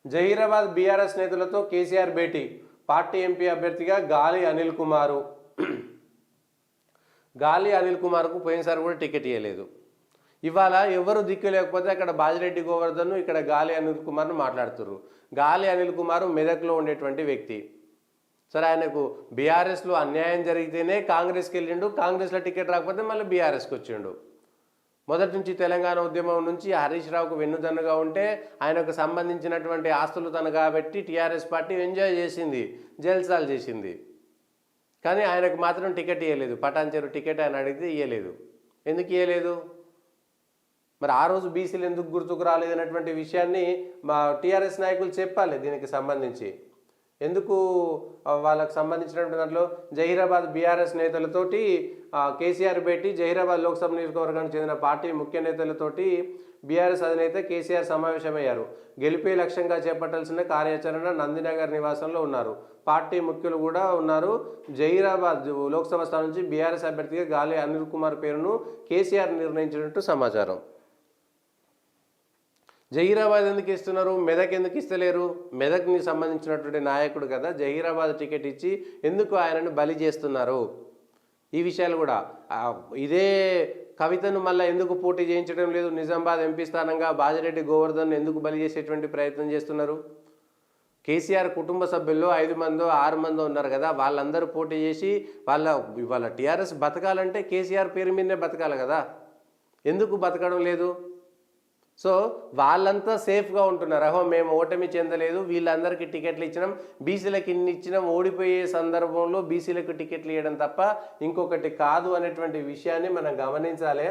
Zaheerabad BRS నేతలతో కేసీఆర్ భేటీ. Party MP అభ్యర్థిగా గాలి అనిల్ కుమారు. గాలి అనిల్ కుమార్కు పోయినసారి కూడా టికెట్ ఇవ్వలేదు. ఇవాళ ఎవరు దిక్కు లేకపోతే అక్కడ బాజిరెడ్డి గోవర్ధన్, ఇక్కడ గాలి అనిల్ కుమార్ను మాట్లాడుతున్నారు. గాలి అనిల్ కుమార్ మెదక్లో ఉండేటువంటి వ్యక్తి. సరే, ఆయనకు బీఆర్ఎస్లో అన్యాయం జరిగితేనే కాంగ్రెస్కి వెళ్ళిండు, కాంగ్రెస్లో టికెట్ రాకపోతే మళ్ళీ బీఆర్ఎస్కి వచ్చిండు. మొదటి నుంచి తెలంగాణ ఉద్యమం నుంచి హరీష్ రావుకు వెన్నుదన్నుగా ఉంటే ఆయనకు సంబంధించినటువంటి ఆస్తులు తను కాబట్టి టీఆర్ఎస్ పార్టీ ఎంజాయ్ చేసింది, జల్సాలు చేసింది. కానీ ఆయనకు మాత్రం టికెట్ ఇవ్వలేదు. పటాన్చెరు టికెట్ ఆయన అడిగితే ఇవ్వలేదు. ఎందుకు ఇవ్వలేదు? మరి ఆ రోజు బీసీలు ఎందుకు గుర్తుకు రాలేదనేటువంటి విషయాన్ని మా టీఆర్ఎస్ నాయకులు చెప్పాలి. దీనికి సంబంధించి ఎందుకు వాళ్ళకు సంబంధించినటువంటి దాంట్లో జహీరాబాద్ బీఆర్ఎస్ నేతలతోటి కేసీఆర్ భేటీ. జహీరాబాద్ లోక్సభ నియోజకవర్గానికి చెందిన పార్టీ ముఖ్య నేతలతోటి బీఆర్ఎస్ అధినేత కేసీఆర్ సమావేశమయ్యారు. గెలిపే లక్ష్యంగా చేపట్టాల్సిన కార్యాచరణ నందినగర్ నివాసంలో ఉన్నారు. పార్టీ ముఖ్యులు కూడా ఉన్నారు. జహీరాబాద్ లోక్సభ స్థానం నుంచి బీఆర్ఎస్ అభ్యర్థిగా గాలి అనిల్ కుమార్ పేరును కేసీఆర్ నిర్ణయించినట్టు సమాచారం. జహీరాబాద్ ఎందుకు ఇస్తున్నారు, మెదక్ ఎందుకు ఇస్తలేరు? మెదక్ని సంబంధించినటువంటి నాయకుడు కదా, జహీరాబాద్ టికెట్ ఇచ్చి ఎందుకు ఆయనను బలి చేస్తున్నారు? ఈ విషయాలు కూడా ఇదే కవితను మళ్ళీ ఎందుకు పోటీ చేయించడం లేదు? నిజామాబాద్ ఎంపీ స్థానంగా బాజిరెడ్డి గోవర్ధన్ ఎందుకు బలి చేసేటువంటి ప్రయత్నం చేస్తున్నారు? కేసీఆర్ కుటుంబ సభ్యుల్లో 5 మందో 6 మందో ఉన్నారు కదా, వాళ్ళందరూ పోటీ చేసి వాళ్ళ టీఆర్ఎస్ బతకాలంటే కేసీఆర్ పేరు మీదనే బతకాలి కదా, ఎందుకు బతకడం లేదు? సో వాళ్ళంతా సేఫ్గా ఉంటున్నారు. అహో మేము ఓటమి చెందలేదు, వీళ్ళందరికీ టికెట్లు ఇచ్చినాం, బీసీలకు ఇన్ని ఇచ్చినాం, ఓడిపోయే సందర్భంలో బీసీలకు టికెట్లు ఇవ్వడం తప్ప ఇంకొకటి కాదు అనేటువంటి విషయాన్ని మనం గమనించాలి.